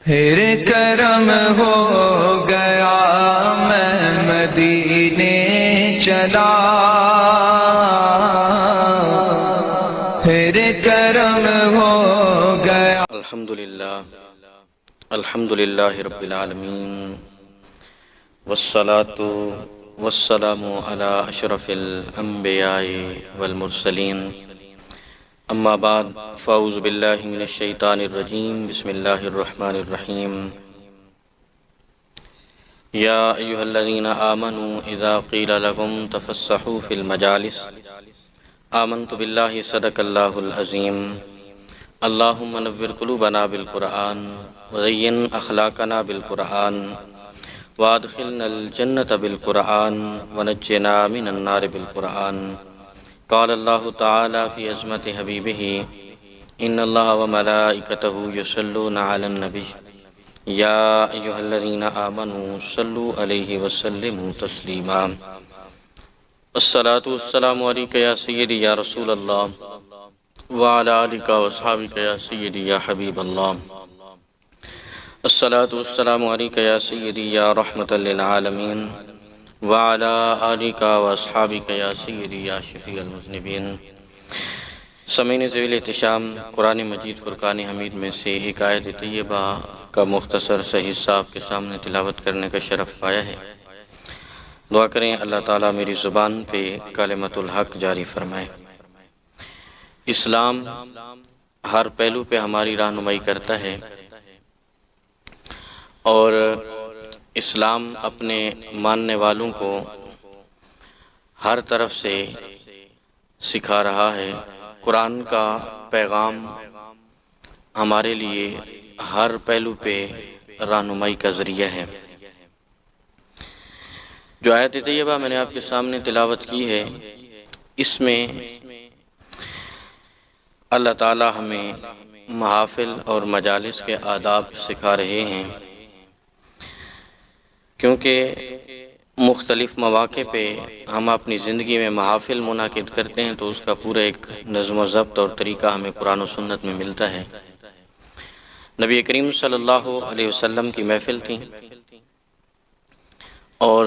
پھر کرم ہو گیا میں مدینے چلا، پھر کرم ہو گیا۔ الحمدللہ رب العالمین، والصلاة والسلام علی اشرف الانبیاء والمرسلین، اما بعد فاعوذ باللہ من الشیطان الرجیم، بسم اللہ الرحمن الرحیم۔ یا ایہا الذین آمنوا اذا قیل لکم تفسحوا فی المجالس آمنت باللہ صدق اللہ العظیم۔ اللہم نور قلوبنا بالقرآن وزین اخلاقنا بالقرآن وادخلنا الجنة بالقرآن ونجنا من النار بالقرآن۔ قال اللہ تعالی فی عظمت حبیبہ ان اللہ وملائکتہ یصلون علی النبی یا ایہا الذین آمنوا صلوا علیہ وسلموا تسلیما۔ الصلاة والسلام علیکہ یا سیدی یا رسول اللہ وعلی آلکہ واصحابکہ یا سیدی یا حبیب اللہ۔ الصلاة والسلام علیکہ یا سیدی یا رحمت للعالمین وعلی آلکہ واصحابکہ یا سیدی یا شفیع المذنبین۔ سامعین ذویل احتشام، قرآن مجید فرقان حمید میں سے ایک آیت طیبہ کا مختصر سا حصہ آپ کے سامنے تلاوت کرنے کا شرف پایا ہے۔ دعا کریں اللہ تعالیٰ میری زبان پہ کلمۃ الحق جاری فرمائے۔ اسلام ہر پہلو پہ ہماری رہنمائی کرتا ہے، اور اسلام اپنے ماننے والوں کو ہر طرف سے سکھا رہا ہے۔ قرآن کا پیغام ہمارے لیے ہر پہلو پہ رہنمائی کا ذریعہ ہے۔ جو آیت طیبہ میں نے آپ کے سامنے تلاوت کی ہے، اس میں اللہ تعالی ہمیں محافل اور مجالس کے آداب سکھا رہے ہیں، کیونکہ مختلف مواقع پہ ہم اپنی زندگی میں محافل منعقد کرتے ہیں تو اس کا پورا ایک نظم و ضبط اور طریقہ ہمیں قرآن و سنت میں ملتا ہے۔ نبی کریم صلی اللہ علیہ وسلم کی محفل تھی اور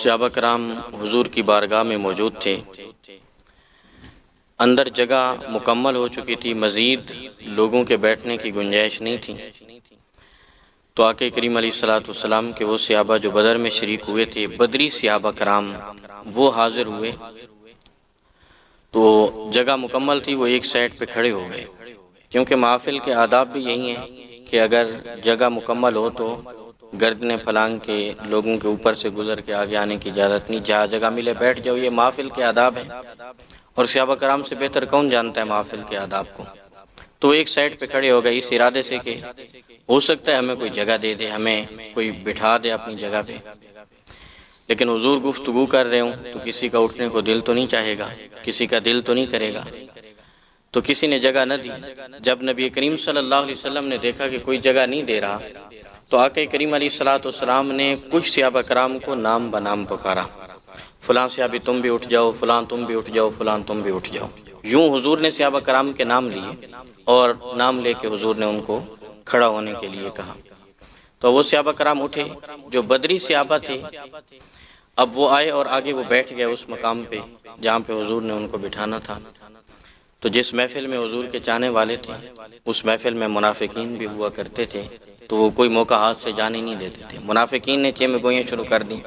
صحابہ کرام حضور کی بارگاہ میں موجود تھے۔ اندر جگہ مکمل ہو چکی تھی، مزید لوگوں کے بیٹھنے کی گنجائش نہیں تھی، تو آقا کریم علیہ السلام کے وہ صحابہ جو بدر میں شریک ہوئے تھے، بدری صحابہ کرام، وہ حاضر ہوئے تو جگہ مکمل تھی، وہ ایک سائٹ پہ کھڑے ہو گئے، کیونکہ محافل کے آداب بھی یہی ہیں کہ اگر جگہ مکمل ہو تو گردنیں پھلانگ کے لوگوں کے اوپر سے گزر کے آگے آنے کی اجازت نہیں، جہاں جگہ ملے بیٹھ جاؤ، یہ محافل کے آداب ہیں۔ اور صحابہ کرام سے بہتر کون جانتا ہے محافل کے آداب کو؟ تو ایک سائٹ پہ کھڑے ہو گئے اس ارادے سے کہ ہو سکتا ہے ہمیں کوئی جگہ دے دے، ہمیں کوئی بٹھا دے اپنی جگہ پہ، لیکن حضور گفتگو کر رہے ہوں تو کسی کا اٹھنے کو دل تو نہیں چاہے گا، کسی کا دل تو نہیں کرے گا، تو کسی نے جگہ نہ دی۔ جب نبی کریم صلی اللہ علیہ وسلم نے دیکھا کہ کوئی جگہ نہیں دے رہا تو آقا کریم علیہ السلام نے کچھ صحابہ کرام کو نام بنام پکارا، فلاں صحابی تم بھی اٹھ جاؤ، فلاں تم بھی اٹھ جاؤ، فلاں تم بھی اٹھ جاؤ۔ یوں حضور نے صحابہ کرام کے نام لیے اور نام لے کے حضور نے ان کو کھڑا ہونے کے لیے کہا، تو وہ صحابہ کرام اٹھے جو بدری صحابہ تھے۔ اب وہ آئے اور آگے وہ بیٹھ گئے اس مقام پہ جہاں پہ حضور نے ان کو بٹھانا تھا۔ تو جس محفل میں حضور کے چاہنے والے تھے، اس محفل میں منافقین بھی ہوا کرتے تھے، تو وہ کوئی موقع ہاتھ سے جانے نہیں دیتے تھے۔ منافقین نے چہ میں گوئیاں شروع کر دی،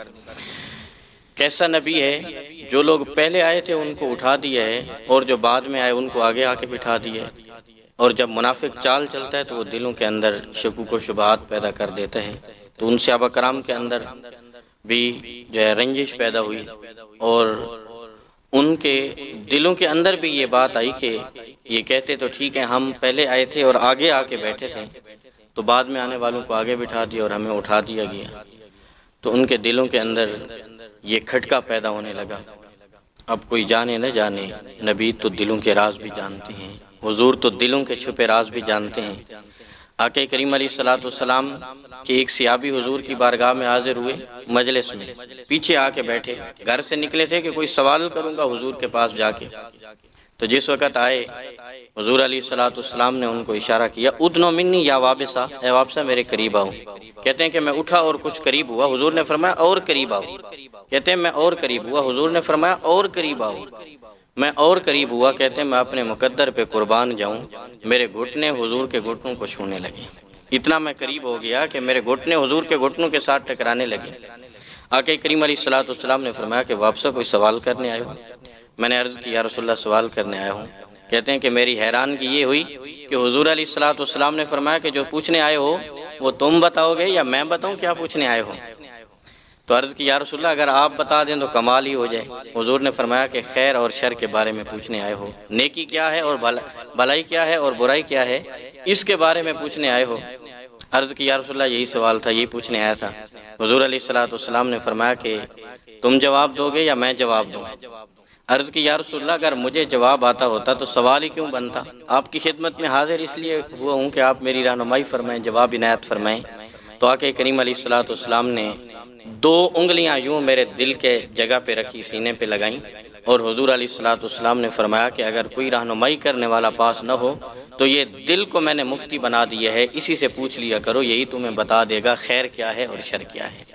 کیسا نبی ہے جو لوگ پہلے آئے تھے ان کو اٹھا دیا ہے اور جو بعد میں آئے ان کو آگے آ کے بٹھا دیا ہے۔ اور جب منافق چال چلتا ہے تو وہ دلوں کے اندر شکوک و شبہات پیدا کر دیتا ہے، تو ان صحابہ کرام کے اندر بھی جو ہے رنجش پیدا ہوئی، اور ان کے دلوں کے اندر بھی یہ بات آئی کہ یہ کہتے تو ٹھیک ہے ہم پہلے آئے تھے اور آگے آ کے بیٹھے تھے، تو بعد میں آنے والوں کو آگے بٹھا دیا اور ہمیں اٹھا دیا گیا۔ تو ان کے دلوں کے اندر یہ کھٹکا پیدا ہونے لگا۔ اب کوئی جانے نہ جانے، نبی تو دلوں کے راز بھی جانتے ہیں، حضور تو دلوں کے چھپے راز بھی جانتے ہیں۔ آقا کریم علیہ السلام کے ایک صحابی حضور کی بارگاہ میں حاضر ہوئے، مجلس میں پیچھے آ کے بیٹھے، گھر سے نکلے تھے کہ کوئی سوال کروں گا حضور کے پاس جا کے، تو جس وقت آئے حضور علیہ الصلوۃ والسلام نے ان کو اشارہ کیا، ادنو منی یا وابسہ، اے وابسہ میرے قریب آؤ۔ کہتے ہیں کہ میں اٹھا اور کچھ قریب ہوا، حضور نے فرمایا اور قریب آؤ۔ کہتے ہیں میں اور قریب ہوا، حضور نے فرمایا اور قریب آؤ۔ میں اور قریب ہوا، کہتے ہیں میں اپنے مقدر پہ قربان جاؤں، میرے گھٹنے حضور کے گھٹنوں کو چھونے لگے۔ اتنا میں قریب ہو گیا کہ میرے گھٹنے حضور کے گھٹنوں کے ساتھ ٹکرانے لگے۔ آقا کریم علیہ الصلوۃ والسلام نے فرمایا کہ واپس کوئی سوال کرنے آئے ہو؟ میں نے عرض کی یا رسول اللہ سوال کرنے آیا ہوں۔ کہتے ہیں کہ میری حیرانگی یہ ہوئی کہ حضور علیہ الصلوۃ والسلام نے فرمایا کہ جو پوچھنے آئے ہو وہ تم بتاؤ گے یا میں بتاؤں کیا پوچھنے آئے ہو؟ تو عرض کی یا رسول اللہ اگر آپ بتا دیں تو کمال ہی ہو جائے۔ حضور نے فرمایا کہ خیر اور شر کے بارے میں پوچھنے آئے ہو، نیکی کیا ہے اور بھلائی کیا ہے اور برائی کیا ہے، اس کے بارے میں پوچھنے آئے ہو۔ عرض کی یا رسول اللہ یہی سوال تھا، یہی پوچھنے آیا تھا۔ حضور علیہ الصلوۃ والسلام نے فرمایا کہ تم جواب دو گے یا میں جواب دوں؟ عرض کی یا رسول اللہ اگر مجھے جواب آتا ہوتا تو سوال ہی کیوں بنتا؟ آپ کی خدمت میں حاضر اس لیے ہوا ہوں کہ آپ میری رہنمائی فرمائیں، جواب عنایت فرمائیں۔ تو آقا کریم علیہ الصلوۃ والسلام نے 2 انگلیاں یوں میرے دل کے جگہ پہ رکھی، سینے پہ لگائیں، اور حضور علیہ الصلوۃ والسلام نے فرمایا کہ اگر کوئی رہنمائی کرنے والا پاس نہ ہو تو یہ دل کو میں نے مفتی بنا دیا ہے، اسی سے پوچھ لیا کرو، یہی تمہیں بتا دے گا خیر کیا ہے اور شر کیا ہے۔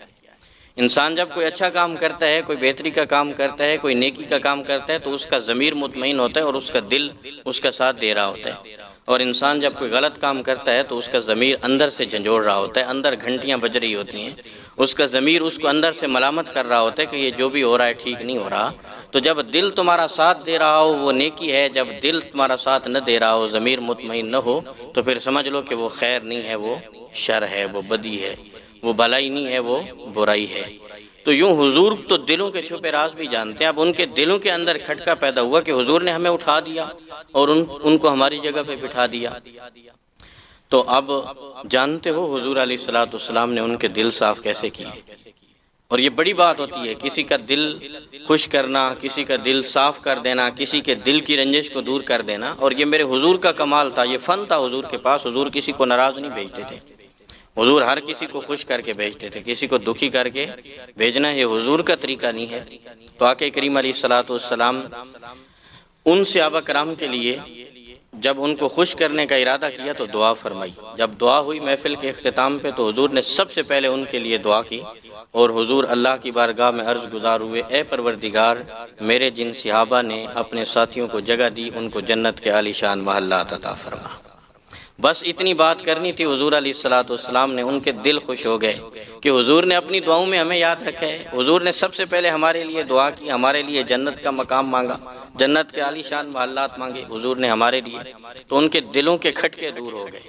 انسان جب کوئی اچھا کام کرتا ہے، کوئی بہتری کا کام کرتا ہے، کوئی نیکی کا کام کرتا ہے تو اس کا ضمیر مطمئن ہوتا ہے اور اس کا دل اس کا ساتھ دے رہا ہوتا ہے، اور انسان جب کوئی غلط کام کرتا ہے تو اس کا ضمیر اندر سے جھنجھوڑ رہا ہوتا ہے، اندر گھنٹیاں بج رہی ہوتی ہیں، اس کا ضمیر اس کو اندر سے ملامت کر رہا ہوتا ہے کہ یہ جو بھی ہو رہا ہے ٹھیک نہیں ہو رہا۔ تو جب دل تمہارا ساتھ دے رہا ہو وہ نیکی ہے، جب دل تمہارا ساتھ نہ دے رہا ہو، ضمیر مطمئن نہ ہو، تو پھر سمجھ لو کہ وہ خیر نہیں ہے، وہ شر ہے، وہ بدی ہے، وہ بھلائی نہیں ہے، وہ برائی ہے۔ تو یوں حضور تو دلوں کے چھپے راز بھی جانتے ہیں۔ اب ان کے دلوں کے اندر کھٹکا پیدا ہوا کہ حضور نے ہمیں اٹھا دیا اور ان کو ہماری جگہ پہ بٹھا دیا۔ تو اب جانتے ہو حضور علیہ الصلوۃ والسلام نے ان کے دل صاف کیسے کیے، اور یہ بڑی بات ہوتی ہے کسی کا دل خوش کرنا، کسی کا دل صاف کر دینا، کسی کے دل کی رنجش کو دور کر دینا، اور یہ میرے حضور کا کمال تھا، یہ فن تھا حضور کے پاس۔ حضور کسی کو ناراض نہیں بھیجتے تھے، حضور ہر کسی کو خوش کر کے بھیجتے تھے، کسی کو دکھی کر کے بھیجنا یہ حضور کا طریقہ نہیں ہے۔ تو آقا کریم علیہ الصلوۃ والسلام ان صحابہ کرام کے لیے جب ان کو خوش کرنے کا ارادہ کیا تو دعا فرمائی۔ جب دعا ہوئی محفل کے اختتام پہ تو حضور نے سب سے پہلے ان کے لیے دعا کی، اور حضور اللہ کی بارگاہ میں عرض گزار ہوئے، اے پروردگار میرے جن صحابہ نے اپنے ساتھیوں کو جگہ دی ان کو جنت کے عالی شان محلات عطا فرما۔ بس اتنی بات کرنی تھی حضور علیہ الصلوۃ والسلام نے، ان کے دل خوش ہو گئے کہ حضور نے اپنی دعاؤں میں ہمیں یاد رکھا ہے۔ حضور نے سب سے پہلے ہمارے لیے دعا کی، ہمارے لیے جنت کا مقام مانگا، جنت کے عالی شان محلات مانگے حضور نے ہمارے لیے، تو ان کے دلوں کے کھٹکے دور ہو گئے۔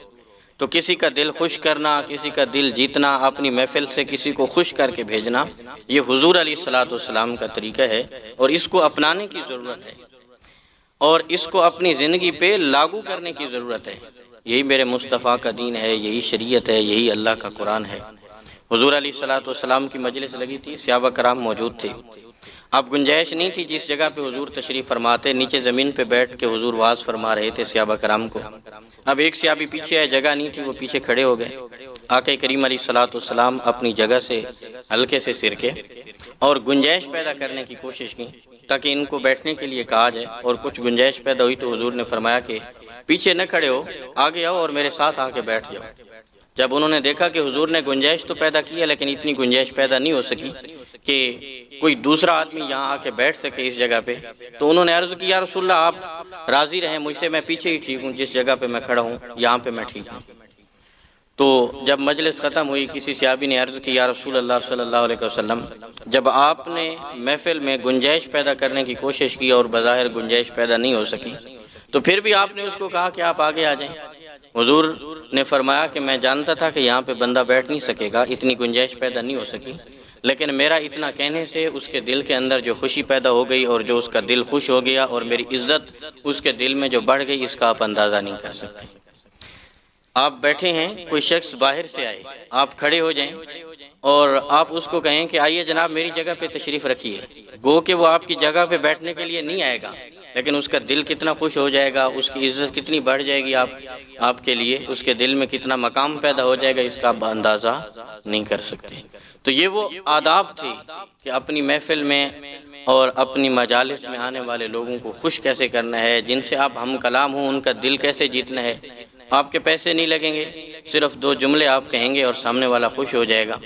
تو کسی کا دل خوش کرنا، کسی کا دل جیتنا، اپنی محفل سے کسی کو خوش کر کے بھیجنا، یہ حضور علیہ الصلوۃ والسلام کا طریقہ ہے، اور اس کو اپنانے کی ضرورت ہے، اور اس کو اپنی زندگی پہ لاگو کرنے کی ضرورت ہے۔ یہی میرے مصطفیٰ کا دین ہے، یہی شریعت ہے، یہی اللہ کا قرآن ہے۔ حضور علیہ الصلوۃ والسلام کی مجلس لگی تھی، صحابہ کرام موجود تھے۔ اب گنجائش نہیں تھی جس جگہ پہ حضور تشریف فرماتے، نیچے زمین پہ بیٹھ کے حضور واز فرما رہے تھے صحابہ کرام کو۔ اب ایک صحابی پیچھے ہے، جگہ نہیں تھی، وہ پیچھے کھڑے ہو گئے۔ آقا کریم علیہ الصلوۃ والسلام اپنی جگہ سے ہلکے سے سرکے اور گنجائش پیدا کرنے کی کوشش کی تاکہ ان کو بیٹھنے کے لیے کہا جائے، اور کچھ گنجائش پیدا ہوئی تو حضور نے فرمایا کہ پیچھے نہ کھڑے ہو، آگے آؤ اور میرے ساتھ آ کے بیٹھ جاؤ۔ جب انہوں نے دیکھا کہ حضور نے گنجائش تو پیدا کی ہے لیکن اتنی گنجائش پیدا نہیں ہو سکی کہ کوئی دوسرا آدمی یہاں آ کے بیٹھ سکے اس جگہ پہ، تو انہوں نے عرض کی یا رسول اللہ آپ راضی رہیں مجھ سے، میں پیچھے ہی ٹھیک ہوں، جس جگہ پہ میں کھڑا ہوں یہاں پہ میں ٹھیک ہوں۔ تو جب مجلس ختم ہوئی کسی صحابی نے عرض کی یا رسول اللہ صلی اللہ علیہ وسلم، جب آپ نے محفل میں گنجائش پیدا کرنے کی کوشش کی اور بظاہر گنجائش پیدا نہیں ہو سکی، تو پھر بھی آپ نے اس کو کہا کہ آپ آگے آ جائیں۔ حضور نے فرمایا کہ میں جانتا تھا کہ یہاں پہ بندہ بیٹھ نہیں سکے گا، اتنی گنجائش پیدا نہیں ہو سکی، لیکن میرا اتنا کہنے سے اس کے دل کے اندر جو خوشی پیدا ہو گئی اور جو اس کا دل خوش ہو گیا اور میری عزت اس کے دل میں جو بڑھ گئی، اس کا آپ اندازہ نہیں کر سکتے۔ آپ بیٹھے ہیں، کوئی شخص باہر سے آئے، آپ کھڑے ہو جائیں اور آپ اس کو کہیں کہ آئیے جناب میری جگہ پہ تشریف رکھیے، گو کہ وہ آپ کی جگہ پہ بیٹھنے کے لیے نہیں آئے گا، لیکن اس کا دل کتنا خوش ہو جائے گا، اس کی عزت کتنی بڑھ جائے گی آپ کے لیے، اس کے دل میں کتنا مقام پیدا ہو جائے گا، اس کا آپ اندازہ نہیں کر سکتے۔ تو یہ وہ آداب تھے کہ اپنی محفل میں اور اپنی مجالس میں آنے والے لوگوں کو خوش کیسے کرنا ہے، جن سے آپ ہم کلام ہوں ان کا دل کیسے جیتنا ہے۔ آپ کے پیسے نہیں لگیں گے، صرف 2 جملے آپ کہیں گے اور سامنے والا خوش ہو جائے گا،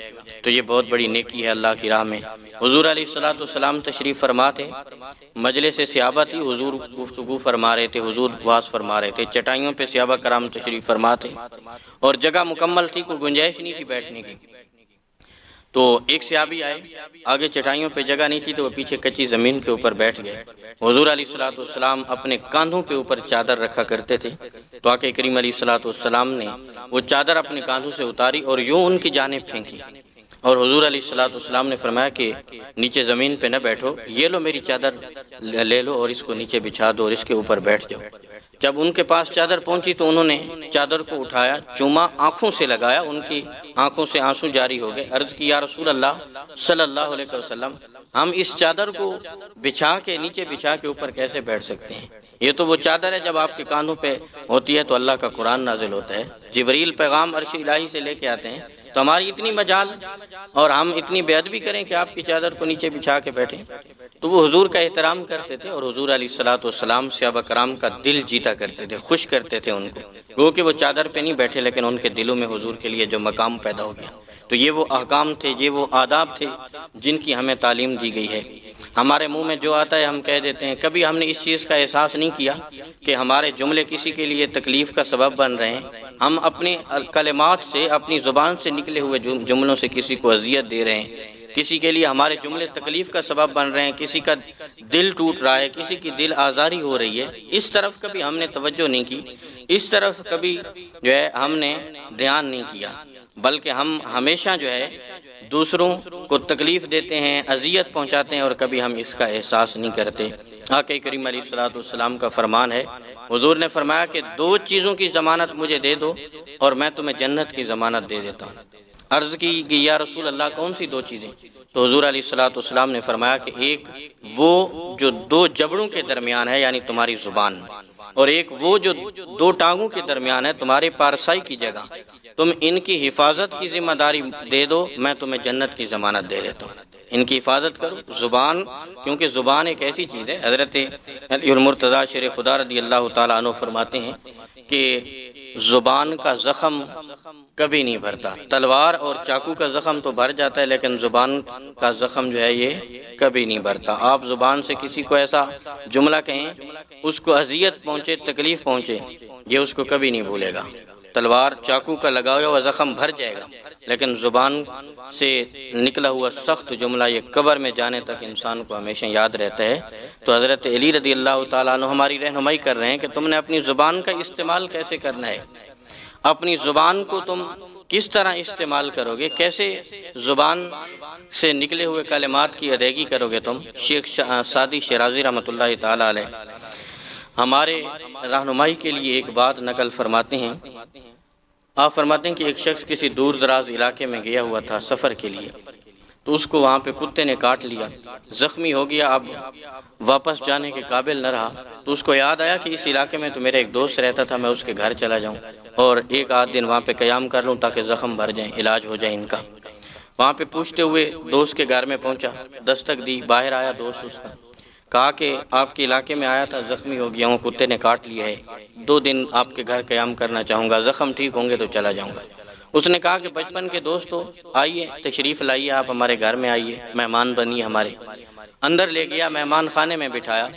تو یہ بہت بڑی نیکی ہے اللہ کی راہ میں۔ حضور علیہ الصلوۃ تشریف فرما تھے، مجلس صحابہ تھی، حضور گفتگو فرما رہے تھے، حضور واز فرما رہے تھے، چٹائیوں پہ صحابہ کرام تشریف فرما تھے اور جگہ مکمل تھی، کوئی گنجائش نہیں تھی بیٹھنے کی۔ تو ایک صحابی آئے، آگے چٹائیوں پہ جگہ نہیں تھی تو وہ پیچھے کچی زمین کے اوپر بیٹھ گئے۔ حضور علیہ الصلوۃ اپنے کاندھوں پہ اوپر چادر رکھا کرتے تھے، تو آقا کریم علیہ الصلوۃ نے وہ چادر اپنے کاندھوں سے اتاری اور یوں ان کی جانب پھینکی، اور حضور علیہ الصلوۃ نے فرمایا کہ نیچے زمین پہ نہ بیٹھو، یہ لو میری چادر لے لو اور اس کو نیچے بچھا دو اور اس کے اوپر بیٹھ جاؤ۔ جب ان کے پاس چادر پہنچی تو انہوں نے چادر کو اٹھایا، چوما، آنکھوں سے لگایا، ان کی آنکھوں سے آنسو جاری ہو گئے۔ عرض کی یا رسول اللہ صلی اللہ علیہ وسلم، ہم اس چادر کو بچھا کے نیچے بچھا کے اوپر کیسے بیٹھ سکتے ہیں؟ یہ تو وہ چادر ہے جب آپ کے کاندھوں پہ ہوتی ہے تو اللہ کا قرآن نازل ہوتا ہے، جبریل پیغام عرش الہی سے لے کے آتے ہیں، تو ہماری اتنی مجال اور ہم اتنی بے ادبی کریں کہ آپ کی چادر کو نیچے بچھا کے بیٹھیں؟ تو وہ حضور کا احترام کرتے تھے اور حضور علیہ الصلوۃ صحابہ کرام کا دل جیتا کرتے تھے، خوش کرتے تھے ان کو، گو کہ وہ چادر پہ نہیں بیٹھے لیکن ان کے دلوں میں حضور کے لیے جو مقام پیدا ہو گیا۔ تو یہ وہ احکام تھے، یہ وہ آداب تھے جن کی ہمیں تعلیم دی گئی ہے۔ ہمارے منہ میں جو آتا ہے ہم کہہ دیتے ہیں، کبھی ہم نے اس چیز کا احساس نہیں کیا کہ ہمارے جملے کسی کے لیے تکلیف کا سبب بن رہے ہیں، ہم اپنی کلمات سے، اپنی زبان سے نکلے ہوئے جملوں سے کسی کو اذیت دے رہے ہیں، کسی کے لیے ہمارے جملے تکلیف کا سبب بن رہے ہیں، کسی کا دل ٹوٹ رہا ہے، کسی کی دل آزاری ہو رہی ہے، اس طرف کبھی ہم نے توجہ نہیں کی، اس طرف کبھی جو ہے ہم نے دھیان نہیں کیا، بلکہ ہم ہمیشہ جو ہے دوسروں کو تکلیف دیتے ہیں، اذیت پہنچاتے ہیں اور کبھی ہم اس کا احساس نہیں کرتے۔ آقا کریم علیہ الصلوۃ کا فرمان ہے، حضور نے فرمایا کہ 2 چیزوں کی ضمانت مجھے دے دو اور میں تمہیں جنت کی ضمانت دے دیتا ہوں۔ عرض کی کہ یا رسول اللہ کون سی 2 چیزیں؟ تو حضور علیہ الصلوۃ نے فرمایا کہ ایک وہ جو 2 جبڑوں کے درمیان ہے یعنی تمہاری زبان، اور ایک وہ جو 2 ٹانگوں کے درمیان ہے تمہارے پارسائی کی جگہ، تم ان کی حفاظت کی ذمہ داری دے دو، میں تمہیں جنت کی ضمانت دے دیتا ہوں۔ ان کی حفاظت کرو، زبان، کیونکہ زبان ایک ایسی چیز ہے، حضرت علی المرتضیٰ شیر خدا رضی اللہ تعالیٰ عنہ فرماتے ہیں کہ زبان کا زخم کبھی نہیں بھرتا، تلوار اور چاقو کا زخم تو بھر جاتا ہے لیکن زبان کا زخم جو ہے یہ کبھی نہیں بھرتا۔ آپ زبان سے کسی کو ایسا جملہ کہیں، اس کو اذیت پہنچے، تکلیف پہنچے، یہ اس کو کبھی نہیں بھولے گا۔ تلوار چاقو کا لگایا ہوا زخم بھر جائے گا لیکن زبان سے نکلا ہوا سخت جملہ یہ قبر میں جانے تک انسان کو ہمیشہ یاد رہتا ہے۔ تو حضرت علی رضی اللہ تعالیٰ عنہ ہماری رہنمائی کر رہے ہیں کہ تم نے اپنی زبان کا استعمال کیسے کرنا ہے، اپنی زبان کو تم کس طرح استعمال کرو گے، کیسے زبان سے نکلے ہوئے کلمات کی ادائیگی کرو گے تم۔ شیخ سعدی شیرازی رحمۃ اللہ تعالیٰ علیہ ہمارے رہنمائی کے لیے ایک بات نقل فرماتے ہیں۔ آپ فرماتے ہیں کہ ایک شخص کسی دور دراز علاقے میں گیا ہوا تھا سفر کے لیے، تو اس کو وہاں پہ کتے نے کاٹ لیا، زخمی ہو گیا، اب واپس جانے کے قابل نہ رہا، تو اس کو یاد آیا کہ اس علاقے میں تو میرا ایک دوست رہتا تھا، میں اس کے گھر چلا جاؤں اور 1 آدھ دن وہاں پہ قیام کر لوں تاکہ زخم بھر جائیں، علاج ہو جائے ان کا۔ وہاں پہ پوچھتے ہوئے دوست کے گھر میں پہنچا، دستک دی، باہر آیا دوست اس کا، کہا کہ آپ کے علاقے میں آیا تھا، زخمی ہو گیا ہوں، کتے نے کاٹ لیا ہے، 2 دن آپ کے گھر قیام کرنا چاہوں گا، زخم ٹھیک ہوں گے تو چلا جاؤں گا۔ اس نے کہا کہ بچپن کے دوستو آئیے، تشریف لائیے، آپ ہمارے گھر میں آئیے، مہمان بنیے ہمارے۔ اندر لے گیا، مہمان خانے میں بٹھایا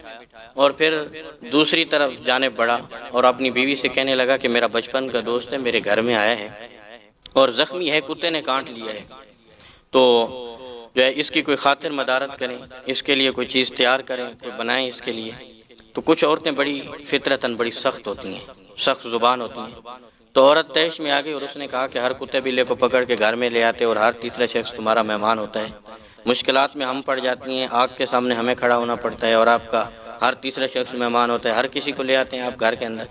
اور پھر دوسری طرف جانب بڑھا اور اپنی بیوی سے کہنے لگا کہ میرا بچپن کا دوست ہے، میرے گھر میں آیا ہے اور زخمی ہے، کتے نے کاٹ لیا ہے، تو جو ہے اس کی کوئی خاطر مدارت کریں، اس کے لیے کوئی چیز تیار کریں، کوئی بنائیں اس کے لیے۔ تو کچھ عورتیں بڑی فطرتاً بڑی سخت ہوتی ہیں، سخت زبان ہوتی ہیں، تو عورت تیش میں آ گئی اور اس نے کہا کہ ہر کتے بلے کو پکڑ کے گھر میں لے آتے اور ہر تیسرا شخص تمہارا مہمان ہوتا ہے، مشکلات میں ہم پڑ جاتی ہیں، آگ کے سامنے ہمیں کھڑا ہونا پڑتا ہے اور آپ کا ہر تیسرا شخص مہمان ہوتا ہے، ہر کسی کو لے آتے ہیں آپ گھر کے اندر۔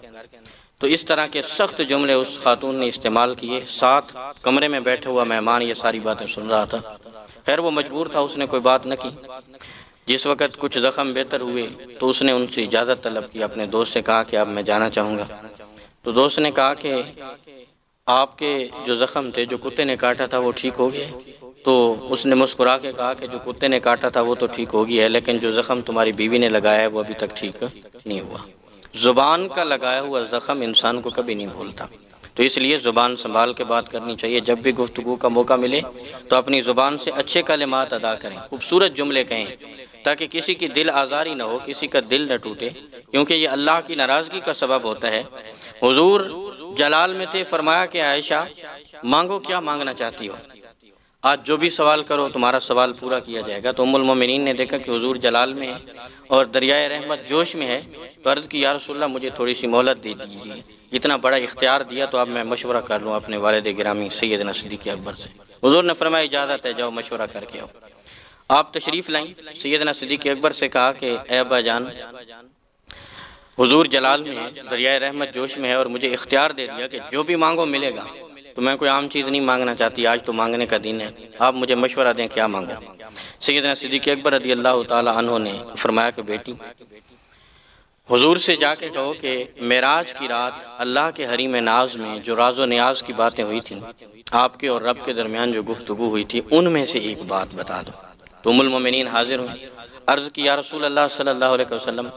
تو اس طرح کے سخت جملے اس خاتون نے استعمال کیے، ساتھ کمرے میں بیٹھا ہوا مہمان یہ ساری باتیں سن رہا تھا، خیر وہ مجبور تھا، اس نے کوئی بات نہ کی۔ جس وقت کچھ زخم بہتر ہوئے تو اس نے ان سے اجازت طلب کی، اپنے دوست سے کہا کہ اب میں جانا چاہوں گا۔ تو دوست نے کہا کہ آپ کے جو زخم تھے جو کتے نے کاٹا تھا وہ ٹھیک ہو گئے؟ تو اس نے مسکرا کے کہا کہ جو کتے نے کاٹا تھا وہ تو ٹھیک ہو گیا ہے، لیکن جو زخم تمہاری بیوی نے لگایا ہے وہ ابھی تک ٹھیک نہیں ہوا۔ زبان کا لگایا ہوا زخم انسان کو کبھی نہیں بھولتا، تو اس لیے زبان سنبھال کے بات کرنی چاہیے۔ جب بھی گفتگو کا موقع ملے تو اپنی زبان سے اچھے کلمات ادا کریں، خوبصورت جملے کہیں، تاکہ کسی کی دل آزاری نہ ہو، کسی کا دل نہ ٹوٹے، کیونکہ یہ اللہ کی ناراضگی کا سبب ہوتا ہے۔ حضور جلال میں تھے، فرمایا کہ عائشہ مانگو کیا مانگنا چاہتی ہو، آج جو بھی سوال کرو تمہارا سوال پورا کیا جائے گا۔ تو ام المومنین نے دیکھا کہ حضور جلال میں ہے اور دریائے رحمت جوش میں ہے، تو عرض کی یا رسول اللہ مجھے تھوڑی سی مہلت دے دیجیے، اتنا بڑا اختیار دیا تو اب میں مشورہ کر لوں اپنے والد گرامی سیدنا صدیق اکبر سے۔ حضور نے فرمایا اجازت ہے، جاؤ مشورہ کر کے آؤ۔ آپ تشریف لائیں، سیدنا صدیق اکبر سے کہا کہ اے ابا جان، حضور جلال میں ہے، دریائے رحمت جوش میں ہے، اور مجھے اختیار دے دیا کہ جو بھی مانگو ملے گا، تو میں کوئی عام چیز نہیں مانگنا چاہتی، آج تو مانگنے کا دن ہے، آپ مجھے مشورہ دیں کیا مانگو۔ سیدنا صدیق اکبر رضی اللہ تعالی عنہ نے فرمایا کہ بیٹی حضور سے جا کے کہو کہ معراج کی رات اللہ کے حریم ناز میں جو راز و نیاز کی باتیں ہوئی تھیں، آپ کے اور رب کے درمیان جو گفتگو ہوئی تھی، ان میں سے ایک بات بتا دو۔ تو ام المومنین حاضر ہوئی، عرض کی یا رسول اللہ صلی اللہ علیہ وسلم،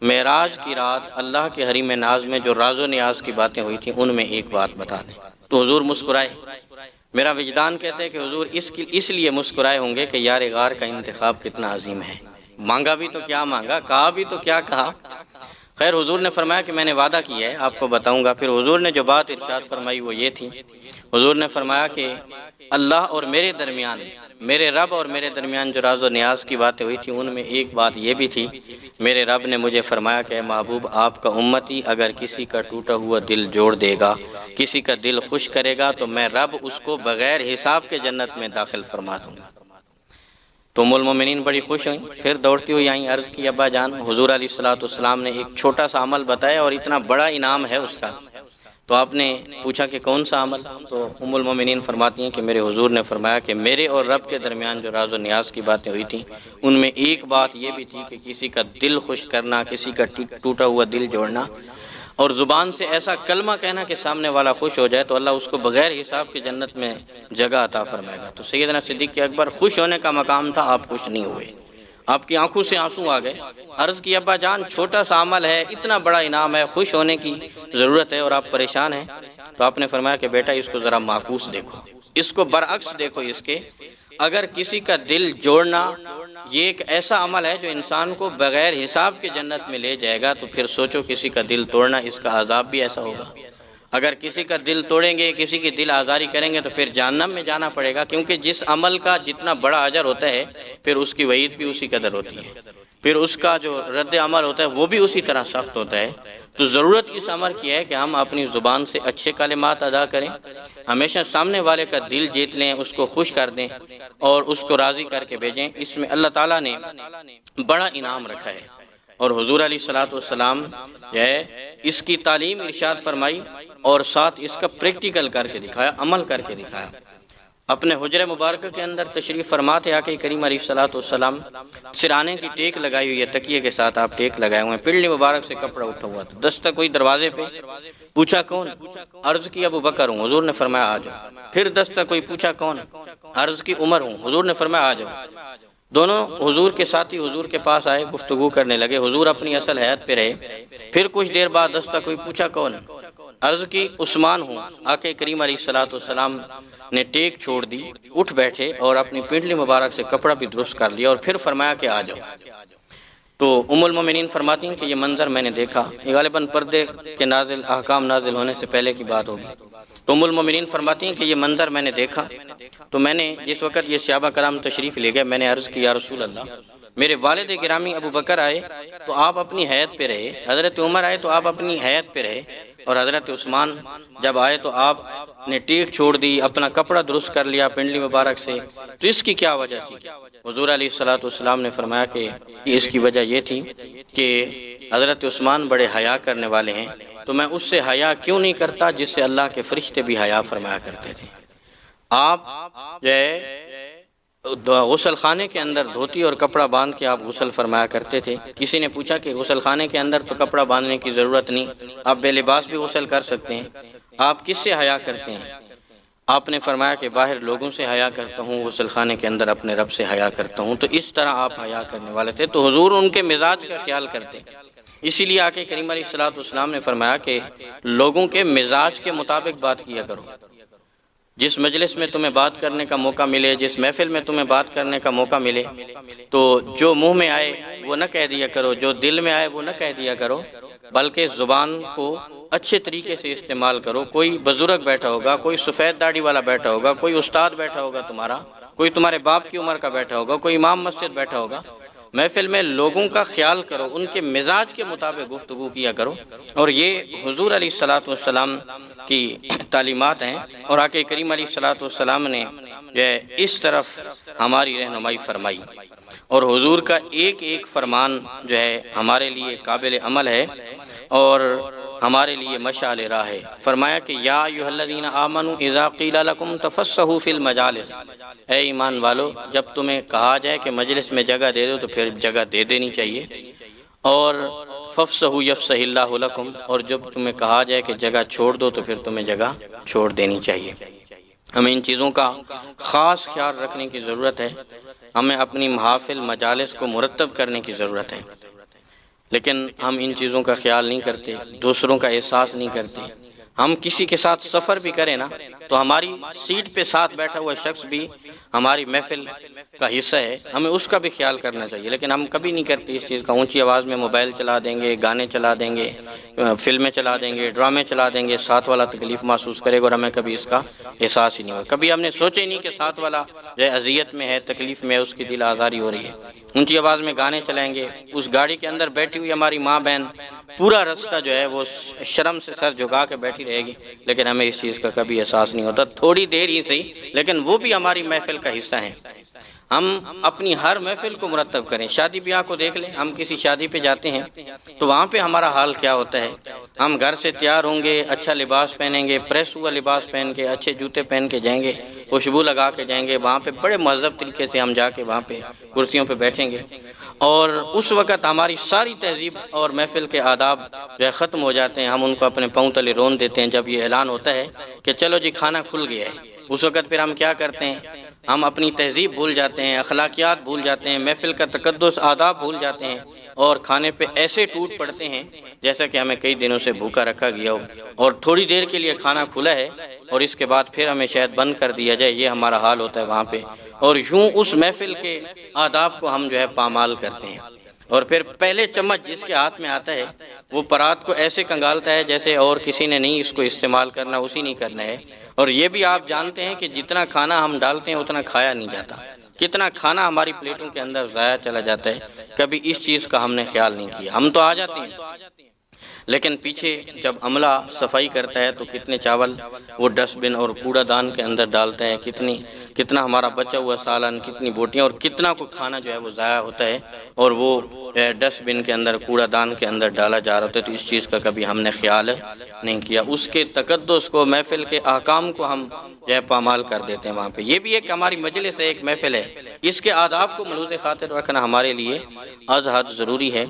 معراج کی رات اللہ کے حریم ناز میں جو راز و نیاز کی باتیں ہوئی تھیں ان میں ایک بات بتا دیں۔ تو حضور مسکرائے۔ میرا وجدان کہتے ہے کہ حضور اس لیے مسکرائے ہوں گے کہ یار غار کا انتخاب کتنا عظیم ہے، مانگا بھی تو کیا مانگا، کہا بھی تو کیا کہا۔ خیر حضور نے فرمایا کہ میں نے وعدہ کیا ہے، آپ کو بتاؤں گا۔ پھر حضور نے جو بات ارشاد فرمائی وہ یہ تھی، حضور نے فرمایا کہ اللہ اور میرے درمیان، میرے رب اور میرے درمیان جو راز و نیاز کی باتیں ہوئی تھیں ان میں ایک بات یہ بھی تھی، میرے رب نے مجھے فرمایا کہ اے محبوب آپ کا امتی اگر کسی کا ٹوٹا ہوا دل جوڑ دے گا، کسی کا دل خوش کرے گا، تو میں رب اس کو بغیر حساب کے جنت میں داخل فرما دوں گا۔ تو ام المومنین بڑی خوش ہوئیں، پھر دوڑتی ہوئی آئیں، عرض کی ابا جان حضور علیہ الصلوۃ والسلام نے ایک چھوٹا سا عمل بتایا اور اتنا بڑا انعام ہے اس کا۔ تو آپ نے پوچھا کہ کون سا عمل؟ تو ام المومنین فرماتی ہیں کہ میرے حضور نے فرمایا کہ میرے اور رب کے درمیان جو راز و نیاز کی باتیں ہوئی تھیں ان میں ایک بات یہ بھی تھی کہ کسی کا دل خوش کرنا، کسی کا ٹوٹا ہوا دل جوڑنا، اور زبان سے ایسا کلمہ کہنا کہ سامنے والا خوش ہو جائے، تو اللہ اس کو بغیر حساب کے جنت میں جگہ عطا فرمائے گا۔ تو سیدنا صدیق اکبر خوش ہونے کا مقام تھا، آپ خوش نہیں ہوئے، آپ کی آنکھوں سے آنسو آ گئے۔ عرض کی ابا جان چھوٹا سا عمل ہے، اتنا بڑا انعام ہے، خوش ہونے کی ضرورت ہے اور آپ پریشان ہیں۔ تو آپ نے فرمایا کہ بیٹا اس کو ذرا معکوس دیکھو، اس کو برعکس دیکھو اس کے، اگر کسی کا دل جوڑنا یہ ایک ایسا عمل ہے جو انسان کو بغیر حساب کے جنت میں لے جائے گا، تو پھر سوچو کسی کا دل توڑنا، اس کا عذاب بھی ایسا ہوگا۔ اگر کسی کا دل توڑیں گے، کسی کی دل آزاری کریں گے تو پھر جہنم میں جانا پڑے گا، کیونکہ جس عمل کا جتنا بڑا اجر ہوتا ہے پھر اس کی وعید بھی اسی قدر ہوتی ہے، پھر اس کا جو رد عمل ہوتا ہے وہ بھی اسی طرح سخت ہوتا ہے۔ تو ضرورت اس امر کی ہے کہ ہم اپنی زبان سے اچھے کلمات ادا کریں، ہمیشہ سامنے والے کا دل جیت لیں، اس کو خوش کر دیں اور اس کو راضی کر کے بھیجیں۔ اس میں اللہ تعالیٰ نے بڑا انعام رکھا ہے، اور حضور علیہ الصلوۃ والسلام اس کی تعلیم ارشاد فرمائی اور ساتھ اس کا پریکٹیکل کر کے دکھایا، عمل کر کے دکھایا۔ اپنے حجرہ مبارکہ کے اندر تشریف فرما تھے آقا کریم علیہ الصلوۃ والسلام، سرانے کی ٹیک لگائی ہوئی ہے، تکیے کے ساتھ آپ ٹیک لگائے ہوئے ہیں، پنڈلی مبارک سے کپڑا اٹھا ہوا تھا، دستک ہوئی دروازے پہ، پوچھا کون؟ عرض کی ابو بکر ہوں، حضور نے فرمایا آ جاؤ۔ پھر دستک ہوئی، پوچھا کون؟ عرض کی عمر ہوں، حضور نے فرمایا آ جاؤ۔ دونوں حضور کے ساتھی حضور کے پاس آئے، گفتگو کرنے لگے، حضور اپنی اصل حیات پہ رہے۔ پھر کچھ دیر بعد دستک ہوئی، پوچھا کون؟ عرض کی عثمان ہوں۔ آقا کریم علیہ الصلوۃ والسلام نے ٹیک چھوڑ دی، اٹھ بیٹھے اور اپنی پنڈلی مبارک سے کپڑا بھی درست کر لیا اور پھر فرمایا کہ آ جاؤ۔ تو ام المومنین فرماتی ہیں کہ یہ منظر میں نے دیکھا، یہ غالباً پردے کے احکام نازل ہونے سے پہلے کی بات ہوگی۔ تو ام المومنین فرماتی ہیں کہ یہ منظر میں نے دیکھا، تو میں نے جس وقت یہ صحابہ کرام تشریف لے گئے، میں نے عرض کی یا رسول اللہ، میرے والد گرامی ابو بکر آئے تو آپ اپنی حیات پہ رہے، حضرت عمر آئے تو آپ اپنی حیات پہ رہے، اور حضرت عثمان جب آئے تو آپ نے ٹیک چھوڑ دی، اپنا کپڑا درست کر لیا پنڈلی مبارک سے، تو اس کی کیا وجہ تھی؟ حضور علیہ الصلوۃ والسلام نے فرمایا کہ اس کی وجہ یہ تھی کہ حضرت عثمان بڑے حیا کرنے والے ہیں، تو میں اس سے حیا کیوں نہیں کرتا جس سے اللہ کے فرشتے بھی حیا فرمایا کرتے تھے۔ آپ جو ہے غسل خانے کے اندر دھوتی اور کپڑا باندھ کے آپ غسل فرمایا کرتے تھے۔ کسی نے پوچھا کہ غسل خانے کے اندر تو کپڑا باندھنے کی ضرورت نہیں، آپ بے لباس بھی غسل کر سکتے ہیں، آپ کس سے حیا کرتے ہیں؟ آپ نے فرمایا کہ باہر لوگوں سے حیا کرتا ہوں، غسل خانے کے اندر اپنے رب سے حیا کرتا ہوں۔ تو اس طرح آپ حیا کرنے والے تھے، تو حضور ان کے مزاج کا خیال کرتے، اسی لیے آقا کریم علیہ السلام نے فرمایا کہ لوگوں کے مزاج کے مطابق بات کیا کرو۔ جس مجلس میں تمہیں بات کرنے کا موقع ملے، جس محفل میں تمہیں بات کرنے کا موقع ملے، تو جو منہ میں آئے وہ نہ کہہ دیا کرو، جو دل میں آئے وہ نہ کہہ دیا کرو، بلکہ زبان کو اچھے طریقے سے استعمال کرو۔ کوئی بزرگ بیٹھا ہوگا، کوئی سفید داڑھی والا بیٹھا ہوگا، کوئی استاد بیٹھا ہوگا تمہارا، کوئی تمہارے باپ کی عمر کا بیٹھا ہوگا، کوئی امام مسجد بیٹھا ہوگا، محفل میں لوگوں کا خیال کرو، ان کے مزاج کے مطابق گفتگو کیا کرو۔ اور یہ حضور علیہ السلام کی تعلیمات ہیں، اور آقا کریم علیہ السلام نے اس طرف ہماری رہنمائی فرمائی، اور حضور کا ایک ایک فرمان جو ہے ہمارے لیے قابل عمل ہے اور ہمارے لیے مشعل راہ ہے۔ فرمایا کہ یا ایھا الذین آمنوا اذا قیل لکم تفسحوا فی المجالس، اے ایمان والو، جب تمہیں کہا جائے کہ مجلس میں جگہ دے دو تو پھر جگہ دے دینی چاہیے، اور فافسحوا یفسح اللہ لکم، اور جب تمہیں کہا جائے کہ جگہ چھوڑ دو تو پھر تمہیں جگہ چھوڑ دینی چاہیے۔ ہمیں ان چیزوں کا خاص خیال رکھنے کی ضرورت ہے، ہمیں اپنی محافل مجالس کو مرتب کرنے کی ضرورت ہے، لیکن ہم ان چیزوں کا خیال نہیں کرتے، دوسروں کا احساس نہیں کرتے۔ ہم کسی کے ساتھ سفر بھی کریں نا تو ہماری سیٹ پہ ساتھ بیٹھا ہوا شخص بھی ہماری محفل کا حصہ ہے، ہمیں اس کا بھی خیال کرنا چاہیے، لیکن ہم کبھی نہیں کرتے اس چیز کا۔ اونچی آواز میں موبائل چلا دیں گے، گانے چلا دیں گے، فلمیں چلا دیں گے، ڈرامے چلا دیں گے، ساتھ والا تکلیف محسوس کرے گا اور ہمیں کبھی اس کا احساس ہی نہیں ہوگا۔ کبھی ہم نے سوچا ہی نہیں کہ ساتھ والا جو ہے اذیت میں ہے، تکلیف میں ہے، اس کی دل آزاری ہو رہی ہے۔ اونچی آواز میں گانے چلائیں گے، اس گاڑی کے اندر بیٹھی ہوئی ہماری ماں بہن پورا رستہ جو ہے وہ شرم سے سر جھکا کے بیٹھی رہے گی، لیکن ہمیں اس چیز کا کبھی احساس نہیں ہوتا۔ تھوڑی دیر ہی صحیح، لیکن وہ بھی ہماری محفل کا حصہ ہیں۔ ہم اپنی ہر محفل کو مرتب کریں۔ شادی بیاہ کو دیکھ لیں، ہم کسی شادی پہ جاتے ہیں تو وہاں پہ ہمارا حال کیا ہوتا ہے؟ ہم گھر سے تیار ہوں گے، اچھا لباس پہنیں گے، پریس ہوا لباس پہن کے، اچھے جوتے پہن کے جائیں گے، خوشبو لگا کے جائیں گے، وہاں پہ بڑے مہذب طریقے سے ہم جا کے وہاں پہ کرسیوں پہ بیٹھیں گے، اور اس وقت ہماری ساری تہذیب اور محفل کے آداب جو ہے ختم ہو جاتے ہیں۔ ہم ان کو اپنے پاؤں تلے رون دیتے ہیں جب یہ اعلان ہوتا ہے کہ چلو جی کھانا کھل گیا ہے۔ اس وقت پھر ہم کیا کرتے ہیں؟ ہم اپنی تہذیب بھول جاتے ہیں، اخلاقیات بھول جاتے ہیں، محفل کا تقدس آداب بھول جاتے ہیں، اور کھانے پہ ایسے ٹوٹ پڑتے ہیں جیسا کہ ہمیں کئی دنوں سے بھوکا رکھا گیا ہو، اور تھوڑی دیر کے لیے کھانا کھلا ہے اور اس کے بعد پھر ہمیں شاید بند کر دیا جائے۔ یہ ہمارا حال ہوتا ہے وہاں پہ، اور یوں اس محفل کے آداب کو ہم جو ہے پامال کرتے ہیں، اور پھر پہلے چمچ جس کے ہاتھ میں آتا ہے وہ پرات کو ایسے کنگالتا ہے جیسے اور کسی نے نہیں اس کو استعمال کرنا، اسی نہیں کرنا ہے۔ اور یہ بھی آپ جانتے ہیں کہ جتنا کھانا ہم ڈالتے ہیں اتنا کھایا نہیں جاتا، کتنا کھانا ہماری پلیٹوں کے اندر ضائع چلا جاتا ہے، کبھی اس چیز کا ہم نے خیال نہیں کیا۔ ہم تو آ جاتے ہیں، لیکن پیچھے جب عملہ صفائی کرتا ہے تو کتنے چاول وہ ڈسٹ بن اور کوڑا دان کے اندر ڈالتا ہے، کتنا ہمارا بچا ہوا سالن، کتنی بوٹیاں، اور کتنا کو کھانا جو ہے وہ ضائع ہوتا ہے، اور وہ ڈسٹ بن کے اندر، کوڑا دان کے اندر ڈالا جا رہا ہوتا ہے۔ تو اس چیز کا کبھی ہم نے خیال نہیں کیا، اس کے تقدس کو، محفل کے احکام کو ہم جو ہے پامال کر دیتے ہیں وہاں پہ۔ یہ بھی ایک ہماری مجلس ہے، ایک محفل ہے، اس کے آداب کو ملوث خاطر رکھنا ہمارے لیے از حد ضروری ہے۔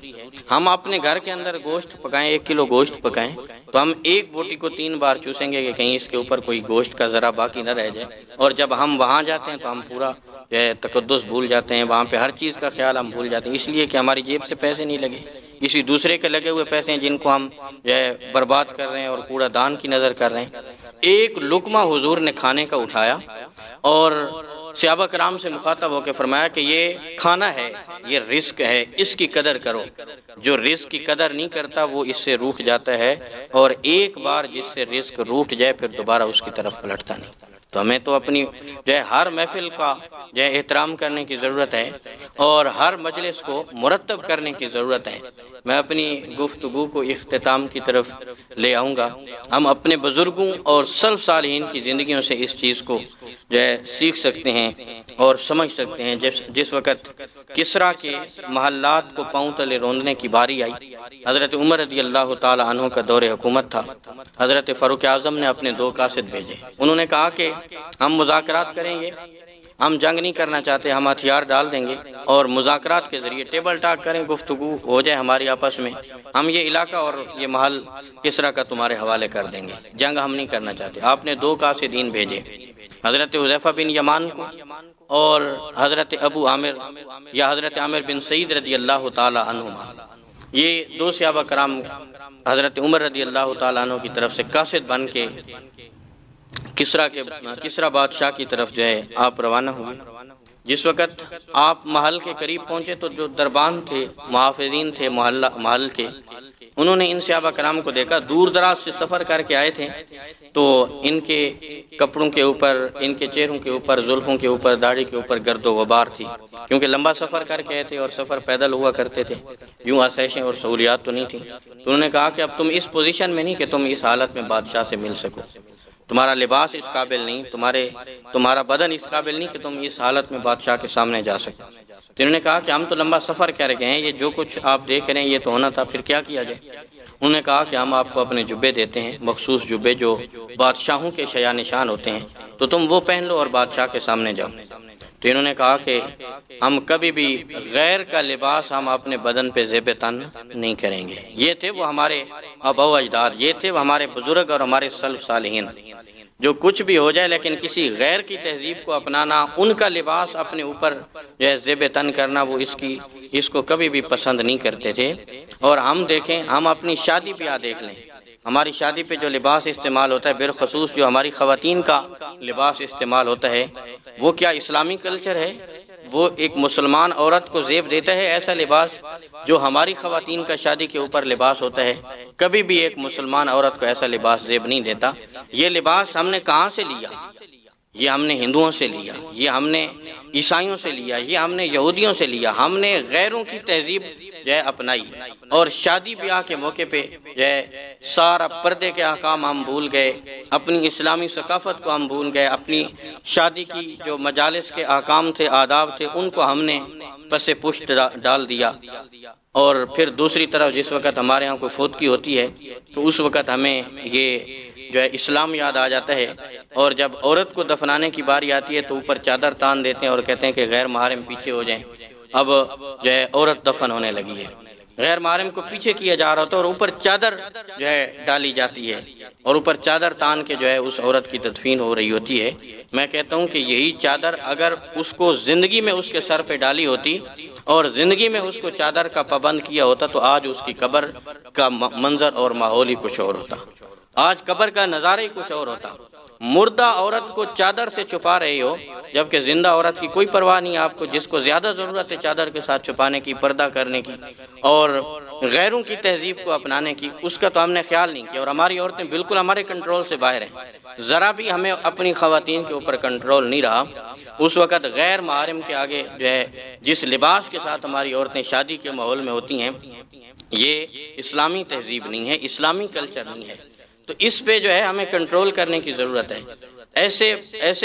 ہم اپنے گھر کے اندر گوشت پکائیں، 1 کلو گوشت پکائیں، تو ہم ایک بوٹی کو 3 بار چوسیں گے کہ کہیں اس کے اوپر کوئی گوشت کا ذرا باقی نہ رہ جائے، اور جب ہم وہاں جاتے ہیں تو ہم پورا جو ہے تقدس بھول جاتے ہیں، وہاں پہ ہر چیز کا خیال ہم بھول جاتے ہیں، اس لیے کہ ہماری جیب سے پیسے نہیں لگے، کسی دوسرے کے لگے ہوئے پیسے ہیں جن کو ہم جو ہے برباد کر رہے ہیں اور کوڑا دان کی نظر کر رہے ہیں۔ ایک لقمہ حضور نے کھانے کا اٹھایا اور صحابہ کرام سے مخاطب ہو کے فرمایا کہ یہ کھانا ہے، یہ رزق ہے، اس کی قدر کرو۔ جو رزق کی قدر نہیں کرتا وہ اس سے روٹھ جاتا ہے، اور ایک بار جس سے رزق روٹھ جائے پھر دوبارہ اس کی طرف پلٹتا نہیں۔ تو ہمیں تو اپنی جو ہے ہر محفل کا جو ہے احترام کرنے کی ضرورت ہے، اور ہر مجلس کو مرتب کرنے کی ضرورت ہے۔ میں اپنی گفتگو کو اختتام کی طرف لے آؤں گا۔ ہم اپنے بزرگوں اور سلف صالحین کی زندگیوں سے اس چیز کو جو ہے سیکھ سکتے ہیں اور سمجھ سکتے ہیں۔ جس وقت کسریٰ کے محلات کو پاؤں تلے روندنے کی باری آئی، حضرت عمر رضی اللہ تعالی عنہ کا دور حکومت تھا، حضرت فاروق اعظم نے اپنے 2 قاصد بھیجے۔ انہوں نے کہا کہ ہم مذاکرات کریں گے، ہم جنگ نہیں کرنا چاہتے، ہم ہتھیار ڈال دیں گے اور مذاکرات کے ذریعے ٹیبل ٹاک کریں، گفتگو ہو جائے ہماری آپس میں، ہم یہ علاقہ اور یہ محل کسریٰ کا تمہارے حوالے کر دیں گے، جنگ ہم نہیں کرنا چاہتے۔ آپ نے 2 قاصدین بھیجے، حضرت حذیفہ بن یمان کو اور حضرت ابو عامر یا حضرت عامر بن سعید رضی اللہ تعالی عنہما، یہ 2 صحابہ کرام حضرت عمر رضی اللہ تعالیٰ عنہ کی طرف سے قاصد بن کے کسریٰ بادشاہ کی طرف جو ہے آپ روانہ ہوئے۔ جس وقت آپ محل کے قریب پہنچے تو جو دربان تھے، محافظین تھے محل کے، انہوں نے ان صحابہ کرام کو دیکھا، دور دراز سے سفر کر کے آئے تھے، تو ان کے کپڑوں کے اوپر، ان کے چہروں کے اوپر، زلفوں کے اوپر، داڑھی کے اوپر گرد و غبار تھی، کیونکہ لمبا سفر کر کے آئے تھے اور سفر پیدل ہوا کرتے تھے، یوں آسائشیں اور سہولیات تو نہیں تھیں۔ تو انہوں نے کہا کہ اب تم اس پوزیشن میں نہیں کہ تم اس حالت میں بادشاہ سے مل سکو، تمہارا لباس اس قابل نہیں، تمہارا بدن اس قابل نہیں کہ تم اس حالت میں بادشاہ کے سامنے جا سکو۔ تو انہوں نے کہا کہ ہم تو لمبا سفر کر گئے ہیں، یہ جو کچھ آپ دیکھ رہے ہیں یہ تو ہونا تھا، پھر کیا کیا جائے؟ انہوں نے کہا کہ ہم آپ کو اپنے جبے دیتے ہیں، مخصوص جبے جو بادشاہوں کے شایان نشان ہوتے ہیں، تو تم وہ پہن لو اور بادشاہ کے سامنے جاؤ۔ تو انہوں نے کہا کہ ہم کبھی بھی غیر کا لباس ہم اپنے بدن پہ زیب تن نہیں کریں گے۔ یہ تھے وہ ہمارے آباء و اجداد، یہ تھے وہ ہمارے بزرگ اور ہمارے سلف صالحین، جو کچھ بھی ہو جائے لیکن کسی غیر کی تہذیب کو اپنانا، ان کا لباس اپنے اوپر جو ہے زیب تن کرنا، وہ اس کو کبھی بھی پسند نہیں کرتے تھے۔ اور ہم دیکھیں، ہم اپنی شادی بیاہ دیکھ لیں، ہماری شادی پہ جو لباس استعمال ہوتا ہے، بالخصوص جو ہماری خواتین کا لباس استعمال ہوتا ہے، وہ کیا اسلامی کلچر ہے؟ وہ ایک مسلمان عورت کو زیب دیتا ہے ایسا لباس جو ہماری خواتین کا شادی کے اوپر لباس ہوتا ہے؟ کبھی بھی ایک مسلمان عورت کو ایسا لباس زیب نہیں دیتا۔ یہ لباس ہم نے کہاں سے لیا؟ یہ ہم نے ہندوؤں سے لیا، یہ ہم نے عیسائیوں سے لیا، یہ ہم نے یہودیوں سے لیا۔ ہم نے غیروں کی تہذیب جو ہے اپنائی، اور شادی بیاہ کے موقع پہ جو ہے سارا پردے کے احکام ہم بھول گئے، اپنی اسلامی ثقافت کو ہم بھول گئے، اپنی شادی کی جو مجالس کے احکام تھے، آداب تھے، ان کو ہم نے پس پشت ڈال دیا۔ اور پھر دوسری طرف جس وقت ہمارے ہاں کوئی فوتگی ہوتی ہے تو اس وقت ہمیں یہ جو ہے اسلام یاد آ جاتا ہے، اور جب عورت کو دفنانے کی باری آتی ہے تو اوپر چادر تان دیتے ہیں اور کہتے ہیں کہ غیر محرم پیچھے ہو جائیں۔ اب جو ہے عورت دفن ہونے لگی ہے، غیر محرم کو پیچھے کیا جا رہا ہوتا ہے اور اوپر چادر جو ہے ڈالی جاتی ہے، اور اوپر چادر تان کے جو ہے اس عورت کی تدفین ہو رہی ہوتی ہے۔ میں کہتا ہوں کہ یہی چادر اگر اس کو زندگی میں اس کے سر پہ ڈالی ہوتی اور زندگی میں اس کو چادر کا پابند کیا ہوتا تو آج اس کی قبر کا منظر اور ماحول ہی کچھ اور ہوتا، آج قبر کا نظارہ ہی کچھ اور ہوتا۔ مردہ عورت کو چادر سے چھپا رہے ہو، جبکہ زندہ عورت کی کوئی پرواہ نہیں آپ کو، جس کو زیادہ ضرورت ہے چادر کے ساتھ چھپانے کی، پردہ کرنے کی اور غیروں کی تہذیب کو اپنانے کی، اس کا تو ہم نے خیال نہیں کیا۔ اور ہماری عورتیں بالکل ہمارے کنٹرول سے باہر ہیں، ذرا بھی ہمیں اپنی خواتین کے اوپر کنٹرول نہیں رہا۔ اس وقت غیر محرم کے آگے جو ہے جس لباس کے ساتھ ہماری عورتیں شادی کے ماحول میں ہوتی ہیں، یہ اسلامی تہذیب نہیں ہے، اسلامی کلچر نہیں ہے۔ تو اس پہ جو ہے ہمیں کنٹرول کرنے کی ضرورت ہے۔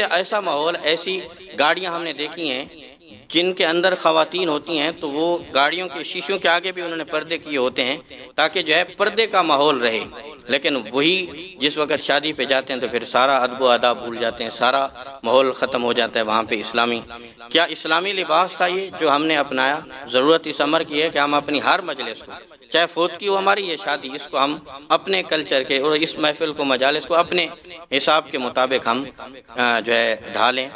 ایسا ماحول، ایسی گاڑیاں ہم نے دیکھی ہیں جن کے اندر خواتین ہوتی ہیں تو وہ گاڑیوں کے شیشوں کے آگے بھی انہوں نے پردے کیے ہوتے ہیں تاکہ جو ہے پردے کا ماحول رہے، لیکن وہی جس وقت شادی پہ جاتے ہیں تو پھر سارا ادب و آداب بھول جاتے ہیں، سارا ماحول ختم ہو جاتا ہے وہاں پہ۔ کیا اسلامی لباس تھا یہ جو ہم نے اپنایا؟ ضرورت اس امر کی ہے کہ ہم اپنی ہر مجلس کو، چاہے فوتگی ہو ہماری یا شادی، اس کو ہم اپنے کلچر کے اور اس محفل کو، مجالس کو اپنے حساب کے مطابق ہم جو ہے ڈھالیں۔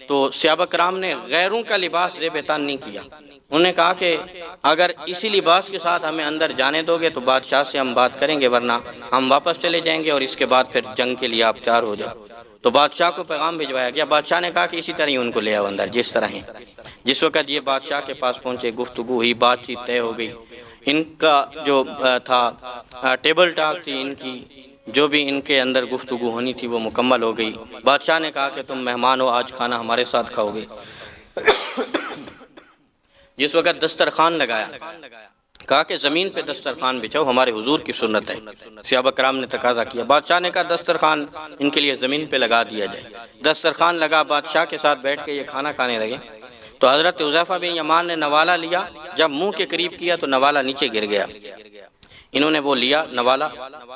تو صحابہ کرام نے غیروں کا لباس زیب تن نہیں کیا۔ انہوں نے کہا کہ اگر اسی لباس کے ساتھ ہمیں اندر جانے دو گے تو بادشاہ سے ہم بات کریں گے، ورنہ ہم واپس چلے جائیں گے اور اس کے بعد پھر جنگ کے لیے آپ تیار ہو جاؤ۔ تو بادشاہ کو پیغام بھجوایا گیا، بادشاہ نے کہا کہ اسی طرح ہی ان کو لے آؤ اندر جس طرح ہیں۔ جس وقت یہ بادشاہ کے پاس پہنچے، گفتگو ہوئی، بات چیت طے ہو گئی، ان کا جو تھا ٹیبل ٹاک تھی، ان کی جو بھی ان کے اندر گفتگو ہونی تھی وہ مکمل ہو گئی۔ بادشاہ نے کہا کہ تم مہمان ہو، آج کھانا ہمارے ساتھ کھاؤ گے۔ جس وقت دسترخوان لگایا، کہا کہ زمین پہ دسترخوان بچھاؤ، ہمارے حضور کی سنت ہے۔ صحابہ کرام نے تقاضا کیا، بادشاہ نے کہا دسترخوان ان کے لیے زمین پہ لگا دیا جائے۔ دسترخوان لگا، بادشاہ کے ساتھ بیٹھ کے یہ کھانا کھانے لگے۔ تو حضرت حذیفہ بن یمان نے نوالہ لیا، جب منہ کے قریب کیا تو نوالہ نیچے گر گیا۔ انہوں نے وہ لیا نوالا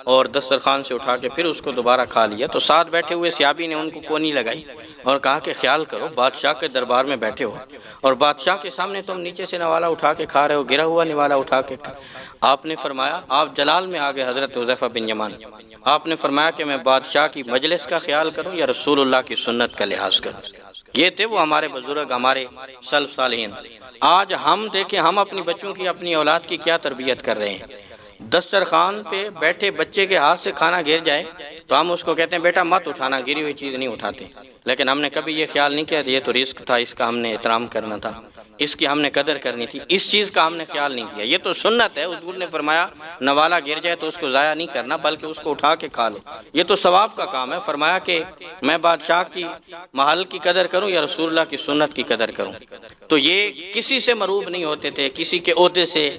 اور دسترخوان سے اٹھا کے پھر اس کو دوبارہ کھا لیا۔ تو ساتھ بیٹھے ہوئے صحابی نے ان کو کونی لگائی اور کہا کہ خیال کرو بادشاہ کے دربار میں بیٹھے ہو اور بادشاہ کے سامنے تم نیچے سے نوالا اٹھا کے کھا رہے ہو، گرا ہوا نوالا اٹھا کے آپ نے فرمایا، آپ جلال میں آگے حضرت حذیفہ بن یمان، آپ نے فرمایا کہ میں بادشاہ کی مجلس کا خیال کروں یا رسول اللہ کی سنت کا لحاظ کروں۔ یہ تھے وہ ہمارے بزرگ، ہمارے سلف صالحین۔ آج ہم دیکھیں ہم اپنی بچوں کی، اپنی اولاد کی کیا تربیت کر رہے ہیں۔ دسترخوان پہ بیٹھے بچے کے ہاتھ سے کھانا گر جائے تو ہم اس کو کہتے ہیں بیٹا مت اٹھانا، گری ہوئی چیز نہیں اٹھاتے، لیکن ہم نے کبھی یہ خیال نہیں کیا یہ تو رزق تھا، اس کا ہم نے احترام کرنا تھا، اس کی ہم نے قدر کرنی تھی، اس چیز کا ہم نے خیال نہیں کیا۔ یہ تو سنت ہے، حضور نے فرمایا نوالا گر جائے تو اس کو ضائع نہیں کرنا بلکہ اس کو اٹھا کے کھا لو، یہ تو ثواب کا کام ہے۔ فرمایا کہ میں بادشاہ کی محل کی قدر کروں یا رسول اللہ کی سنت کی قدر کروں۔ تو یہ کسی سے مروب نہیں ہوتے تھے، کسی کے عہدے سے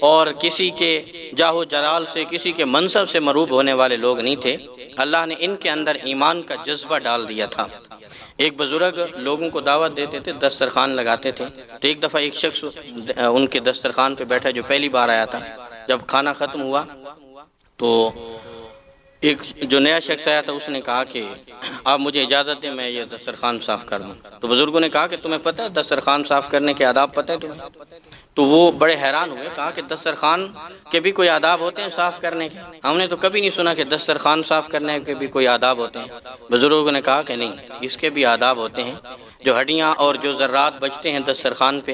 اور کسی کے جاہ و جلال سے، کسی کے منصب سے مروب ہونے والے لوگ نہیں تھے۔ اللہ نے ان کے اندر ایمان کا جذبہ ڈال دیا تھا۔ ایک بزرگ لوگوں کو دعوت دیتے تھے، دسترخوان لگاتے تھے، تو ایک دفعہ ایک شخص ان کے دسترخوان پہ بیٹھا جو پہلی بار آیا تھا۔ جب کھانا ختم ہوا تو ایک جو نیا شخص آیا تھا اس نے کہا کہ آپ مجھے اجازت دیں میں یہ دسترخوان صاف کر دوں۔ تو بزرگوں نے کہا کہ تمہیں پتہ ہے دسترخوان صاف کرنے کے آداب پتہ ہے تمہیں؟ تو وہ بڑے حیران ہوئے، کہا کہ دسترخوان کے بھی کوئی آداب ہوتے ہیں صاف کرنے کے؟ ہم نے تو کبھی نہیں سنا کہ دسترخوان صاف کرنے کے بھی کوئی آداب ہوتے ہیں۔ بزرگوں نے کہا کہ نہیں، اس کے بھی آداب ہوتے ہیں۔ جو ہڈیاں اور جو ذرات بچتے ہیں دسترخوان پہ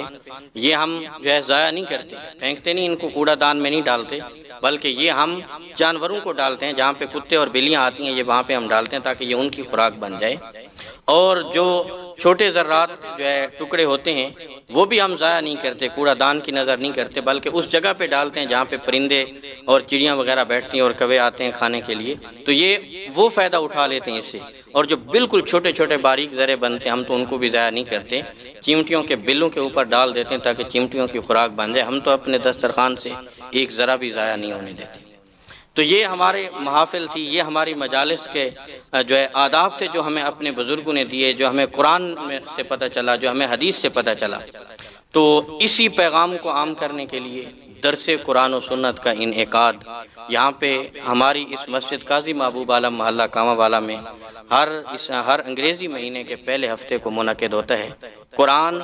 یہ ہم جو ہے ضائع نہیں کرتے، پھینکتے نہیں، ان کو کوڑا دان میں نہیں ڈالتے، بلکہ یہ ہم جانوروں کو ڈالتے ہیں، جہاں پہ کتے اور بلیاں آتی ہیں یہ وہاں پہ ہم ڈالتے ہیں تاکہ یہ ان کی خوراک بن جائے۔ اور جو چھوٹے ذرات جو ہے ٹکڑے ہوتے ہیں وہ بھی ہم ضائع نہیں کرتے، کوڑا دان کی نظر نہیں کرتے، بلکہ اس جگہ پہ ڈالتے ہیں جہاں پہ پرندے اور چڑیاں وغیرہ بیٹھتی ہیں اور کوے آتے ہیں کھانے کے لیے، تو یہ وہ فائدہ اٹھا لیتے ہیں اس سے۔ اور جو بالکل چھوٹے چھوٹے باریک ذرے بنتے ہیں ہم تو ان کو بھی ضائع نہیں کرتے، چیونٹیوں کے بلوں کے اوپر ڈال دیتے ہیں تاکہ چیونٹیوں کی خوراک بن جائے۔ ہم تو اپنے دسترخوان سے ایک ذرا بھی ضائع نہیں ہونے دیتے۔ تو یہ ہمارے محافل تھی، یہ ہماری مجالس کے جو ہے آداب تھے جو ہمیں اپنے بزرگوں نے دیے، جو ہمیں قرآن میں سے پتہ چلا، جو ہمیں حدیث سے پتہ چلا۔ تو اسی پیغام کو عام کرنے کے لیے درس قرآن و سنت کا انعقاد یہاں پہ ہماری اس مسجد قاضی محبوب عالم محلہ کامہ والا میں ہر انگریزی مہینے کے پہلے ہفتے کو منعقد ہوتا ہے۔ قرآن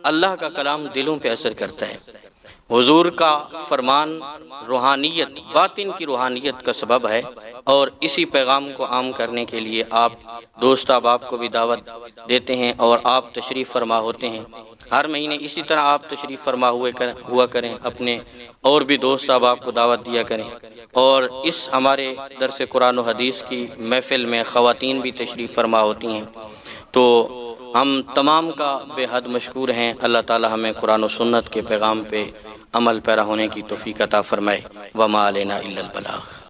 اللہ کا کلام دلوں پہ اثر کرتا ہے، حضور کا فرمان روحانیت، باطن کی روحانیت کا سبب ہے، اور اسی پیغام کو عام کرنے کے لیے آپ دوست احباب کو بھی دعوت دیتے ہیں اور آپ تشریف فرما ہوتے ہیں۔ ہر مہینے اسی طرح آپ تشریف فرما ہوا کریں، اپنے اور بھی دوست احباب کو دعوت دیا کریں۔ اور اس ہمارے درس قرآن و حدیث کی محفل میں خواتین بھی تشریف فرما ہوتی ہیں، تو ہم تمام کا بے حد مشکور ہیں۔ اللہ تعالی ہمیں قرآن و سنت کے پیغام پہ عمل پیرا ہونے کی توفیق عطا فرمائے۔ وما علینا الا البلاغ۔